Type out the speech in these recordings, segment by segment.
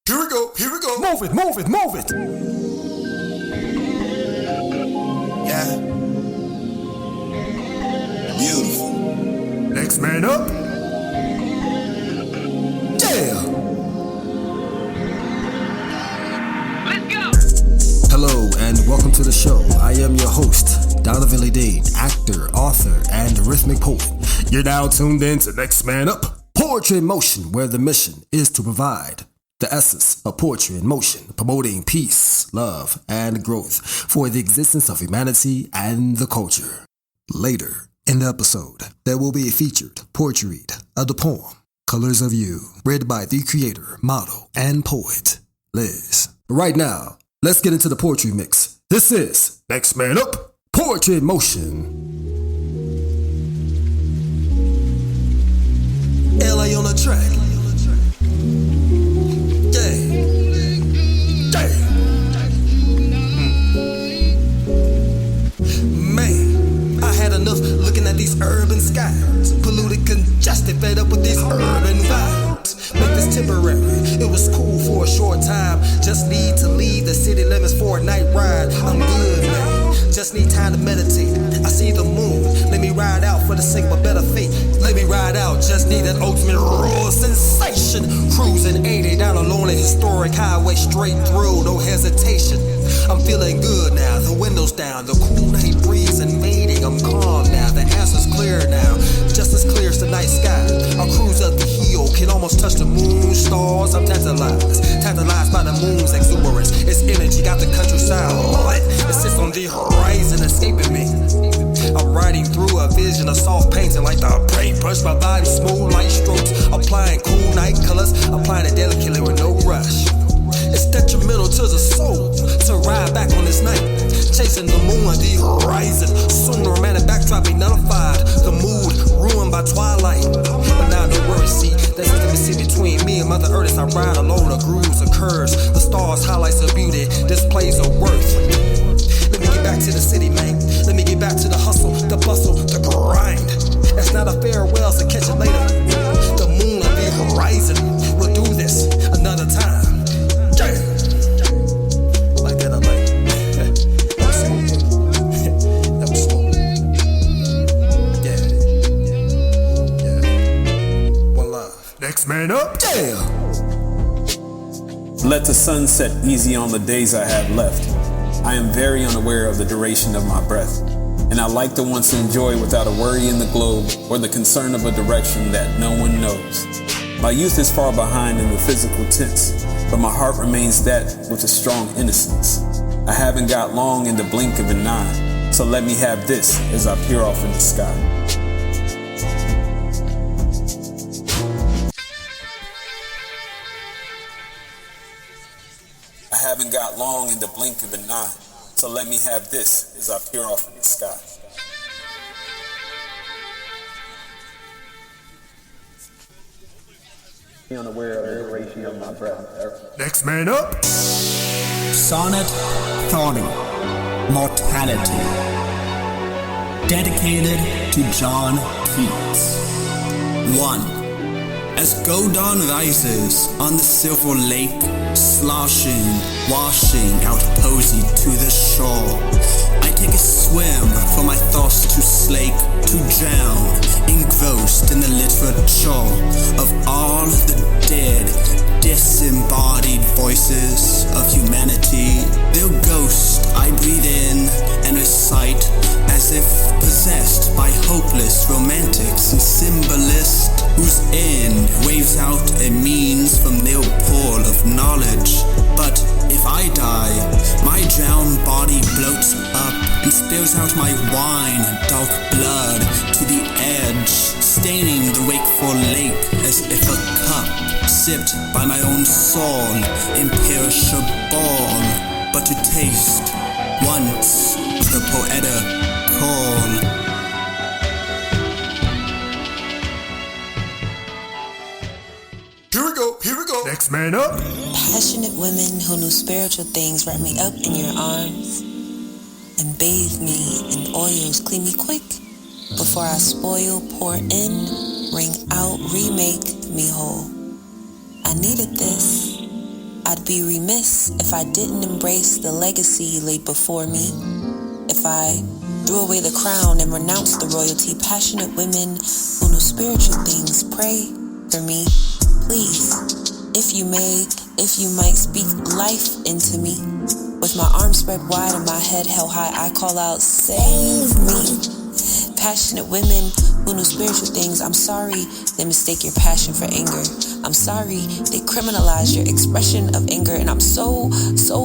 Here we go, here we go. Move it, move it, move it. Yeah. Beautiful. Next man up. Yeah. Let's go. Hello and welcome to the show. I am your host, Donovan Lee Dean, actor, author, and rhythmic poet. You're now tuned in to Next Man Up, Poetry in Motion, where the mission is to provide the essence of poetry in motion, promoting peace, love, and growth for the existence of humanity and the culture. Later in the episode, there will be a featured poetry read of the poem, Colors of You, read by the creator, model, and poet, Liz. Right now, let's get into the poetry mix. This is Next Man Up, Poetry in Motion. LA on the track. Man, I had enough looking at these urban skies. Polluted, congested, fed up with these urban vibes. Make this temporary, it was cool for a short time. Just need to leave the city limits for a night ride. I'm good, man, just need time to meditate. I see the moon, let me ride out for the sake of a better fate. Let me ride out, just need that ultimate raw sensation. Cruising 80 down a lonely historic highway, straight through, no hesitation. I'm feeling good now, the windows down, the cool night breeze invading. I'm calm now, the answer's clear now, just as clear as the night sky. I cruise up the hill, can almost touch the moon stars. I'm tantalized by the moon's exuberance. Its energy got the countryside lit. It sits on the horizon, escaping me. I'm riding through a vision of soft painting, like the paintbrush, my body smooth light strokes, applying cool night colors, applying it delicately with no rush. It's detrimental to the soul to ride back on this night, chasing the moon on the horizon. Soon the romantic backdrop be nullified, the mood ruined by twilight. But now no worries, see, there's intimacy between me and Mother Earth as I ride alone. The grooves occurs, the stars highlights of beauty, displays of worth. Let me get back to the city, man. Let me get back to the hustle, the bustle, the grind. That's not a farewell, so catch it later. The moon on the horizon, we'll do this another time. Yeah. Like that, I like. That was smooth. That was smooth. Yeah. One love. Next man up. Yeah. Let the sun set easy on the days I have left. I am very unaware of the duration of my breath, and I like to once enjoy without a worry in the globe or the concern of a direction that no one knows. My youth is far behind in the physical tense, but my heart remains that with a strong innocence. I haven't got long in the blink of an eye, so let me have this as I peer off in the sky. I haven't got long in the blink of an eye, so let me have this as I peer off in the sky. Unaware of the duration of my breath. Next man up. Sonnet 30, Mortality. Dedicated to John Keats. 1. As gold dawn rises on the silver lake, sloshing, washing out posy to the shore, I take a swim for my thirst to slake, to drown, engrossed in the literature of all the dead, disembodied voices of humanity. Their ghost I breathe in and recite as if possessed by hopeless romantics and symbolists whose end waves out a means from their pool of knowledge. But if I die, my drowned body floats up and spills out my wine, dark blood, to the edge, staining the wakeful lake as if a cup sipped by my own soul, imperishable, but to taste once the poetical. Here we go. Next man up. Passionate women who knew spiritual things wrap me up in your arms and bathe me in oils, clean me quick. Before I spoil, pour in, wring out, remake me whole. I needed this. I'd be remiss if I didn't embrace the legacy laid before me. If I threw away the crown and renounced the royalty, passionate women who know spiritual things, pray for me, please. If you may, if you might speak life into me. With my arms spread wide and my head held high, I call out, save me. Passionate women who know spiritual things, I'm sorry they mistake your passion for anger. I'm sorry they criminalize your expression of anger. And I'm so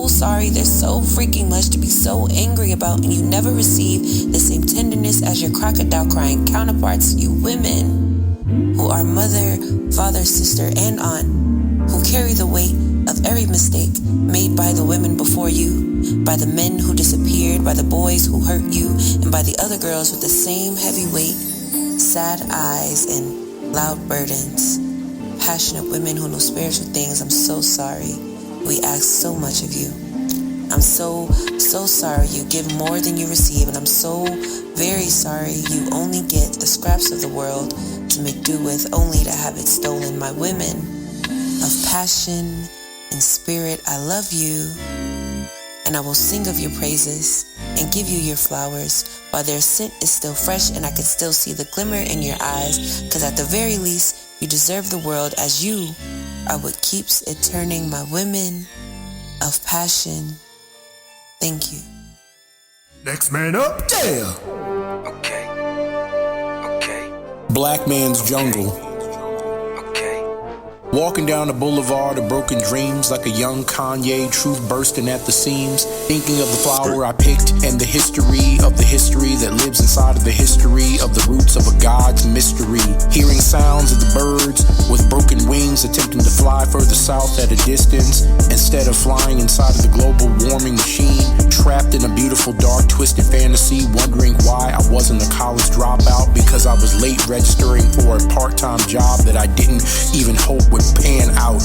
sorry there's so freaking much to be so angry about, and you never receive the same tenderness as your crocodile crying counterparts, you women who are mother, father, sister, and aunt, who carry the weight of every mistake made by the women before you, by the men who disappeared, by the boys who hurt you, and by the other girls with the same heavy weight, sad eyes, and loud burdens. Passionate women who know spiritual things, I'm so sorry. We ask so much of you. I'm so sorry you give more than you receive, and I'm so very sorry you only get the scraps of the world to make do with, only to have it stolen. My women of passion and spirit, I love you, and I will sing of your praises and give you your flowers while their scent is still fresh and I can still see the glimmer in your eyes, because at the very least you deserve the world, as you are what keeps it turning. My women of passion, thank you. Next man up, yeah. Okay. Black Man's Jungle. Walking down the boulevard of broken dreams like a young Kanye, truth bursting at the seams. Thinking of the flower I picked and the history of the history that lives inside of the history of the roots of a God's mystery. Hearing sounds of the birds with broken wings attempting to fly further south at a distance instead of flying inside of the global warming machine. Trapped in a beautiful, dark, twisted fantasy, wondering why I wasn't a college dropout because I was late registering for a part-time job that I didn't even hope would pan out.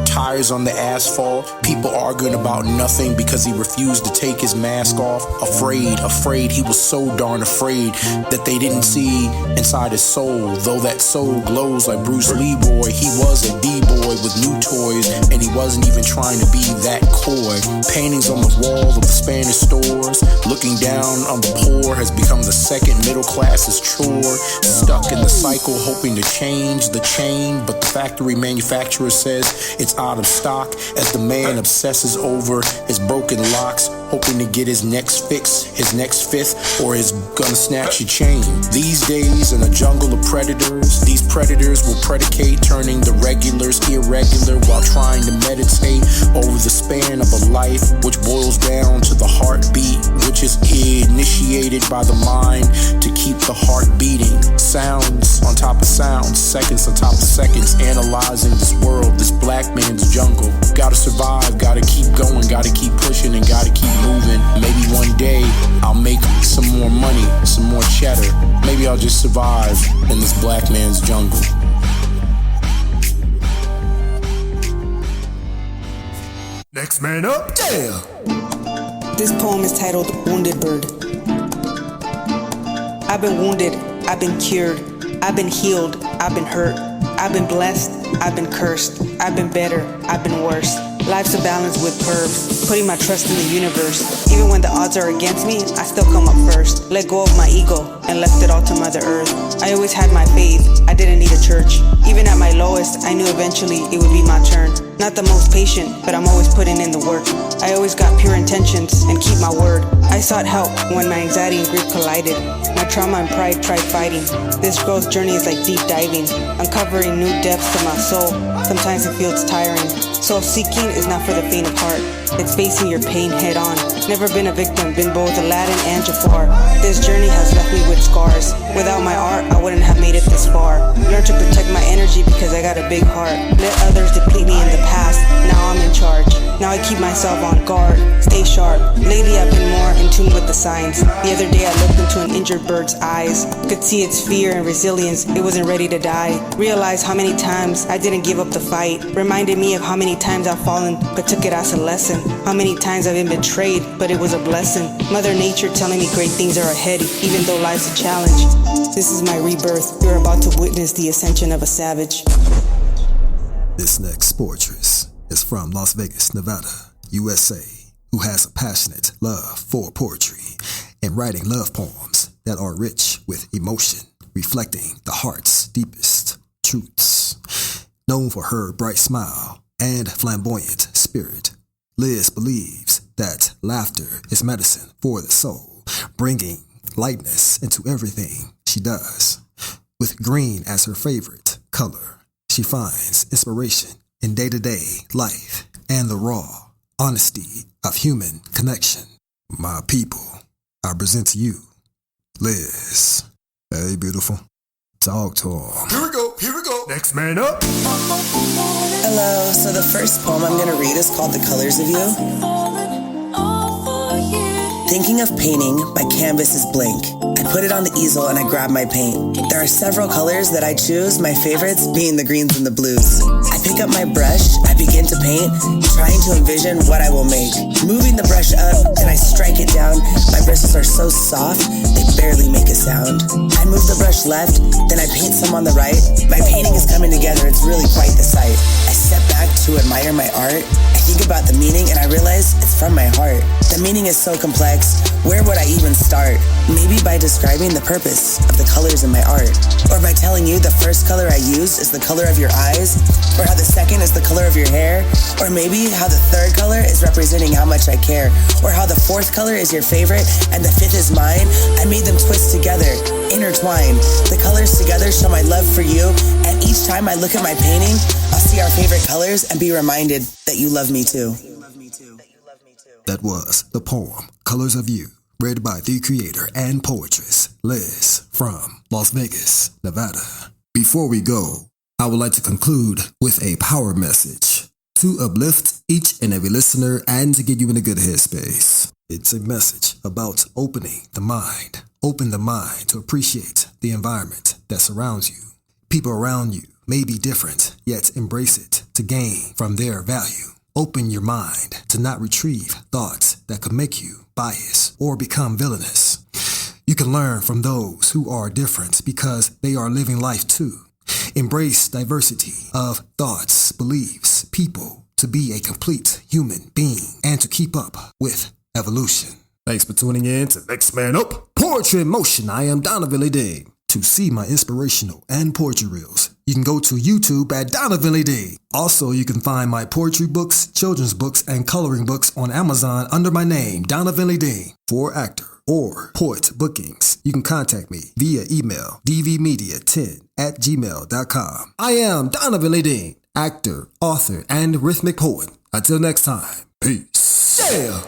Tires on the asphalt, people arguing about nothing because he refused to take his mask off. Afraid, he was so darn afraid that they didn't see inside his soul. Though that soul glows like Bruce Lee boy, he was a D-boy with new toys, and he wasn't even trying to be that coy. Paintings on the walls of the Spanish stores, looking down on the poor has become the second middle class's chore. Stuck in the cycle, hoping to change the chain, but the factory manufacturer says it's out of stock as the man obsesses over his broken locks, hoping to get his next fix, his next fifth, or is gonna snatch your chain. These days in a jungle of predators, these predators will predicate, turning the regulars irregular while trying to meditate over the span of a life, which boils down to the heartbeat, which is initiated by the mind to keep the heart beating. Sounds on top of sounds, seconds on top of seconds, analyzing this world, this black man's jungle. Gotta survive, gotta keep going, gotta keep pushing, and gotta keep moving. Maybe one day I'll make some more money, some more cheddar. Maybe I'll just survive in this black man's jungle. Next man up, yeah. This poem is titled Wounded Bird. I've been wounded, I've been cured, I've been healed, I've been hurt, I've been blessed, I've been cursed, I've been better, I've been worse. Life's a balance with pervs, putting my trust in the universe. Even when the odds are against me, I still come up first. Let go of my ego and left it all to Mother Earth. I always had my faith, I didn't need a church. Even at my lowest, I knew eventually it would be my turn. Not the most patient, but I'm always putting in the work. I always got pure intentions and keep my word. I sought help when my anxiety and grief collided. My trauma and pride tried fighting. This growth journey is like deep diving, uncovering new depths to my soul. Sometimes it feels tiring. Self-seeking is not for the faint of heart. It's facing your pain head on. Never been a victim, been both Aladdin and Jafar. This journey has left me with scars. Without my art, I wouldn't have made it this far. Learn to protect my energy because I got a big heart. Let others deplete me in the past, now I'm in charge. Now I keep myself on guard, stay sharp. Lately I've been more in tune with the signs. The other day I looked into an injured bird's eyes. Could see its fear and resilience, it wasn't ready to die. Realized how many times I didn't give up the fight. Reminded me of how many times I've fallen, but took it as a lesson. How many times I've been betrayed, but it was a blessing. Mother Nature telling me great things are ahead, even though life's a challenge. This is my rebirth. You're about to witness the ascension of a savage. This next portrait is from Las Vegas, Nevada, USA, who has a passionate love for poetry and writing love poems that are rich with emotion, reflecting the heart's deepest truths. Known for her bright smile and flamboyant spirit, Liz believes that laughter is medicine for the soul, bringing lightness into everything she does. With green as her favorite color, she finds inspiration in day-to-day life and the raw honesty of human connection. My people, I present to you Liz. Hey, beautiful. Talk to him. Here we go. Next man up. Hello, so the first poem I'm going to read is called The Colors of You. Thinking of painting, my canvas is blank. I put it on the easel and I grab my paint. There are several colors that I choose, my favorites being the greens and the blues. I pick up my brush, I begin to paint, trying to envision what I will make. Moving the brush up, then I strike it down. My bristles are so soft, they barely make a sound. I move the brush left, then I paint some on the right. My painting is coming together, it's really quite the sight. I step back to admire my art. I think about the meaning and I realize it's from my heart. The meaning is so complex, where would I even start? Maybe by describing the purpose of the colors in my art. Or by telling you the first color I used is the color of your eyes, or how the second is the color of your hair, or maybe how the third color is representing how much I care, or how the fourth color is your favorite and the fifth is mine. I made them twist together, intertwine. The colors together show my love for you, and each time I look at my painting, I'll see our favorite colors and be reminded that you love me too. That was the poem Colors of You, read by the creator and poetress Liz from Las Vegas, Nevada. Before we go, I would like to conclude with a power message to uplift each and every listener and to get you in a good headspace. It's a message about opening the mind. Open the mind to appreciate the environment that surrounds you. People around you may be different, yet embrace it to gain from their value. Open your mind to not retrieve thoughts that could make you biased or become villainous. You can learn from those who are different because they are living life too. Embrace diversity of thoughts, beliefs, people to be a complete human being and to keep up with evolution. Thanks for tuning in to Next Man Up, Poetry in Motion. I am Donovan Day. To see my inspirational and poetry reels, you can go to YouTube at Donovan Day. Also, you can find my poetry books, children's books, and coloring books on Amazon under my name, Donovan Day. For actor or poet bookings, you can contact me via email, dvmedia10@gmail.com. I am Donovan Day, actor, author, and rhythmic poet. Until next time, peace. Yeah!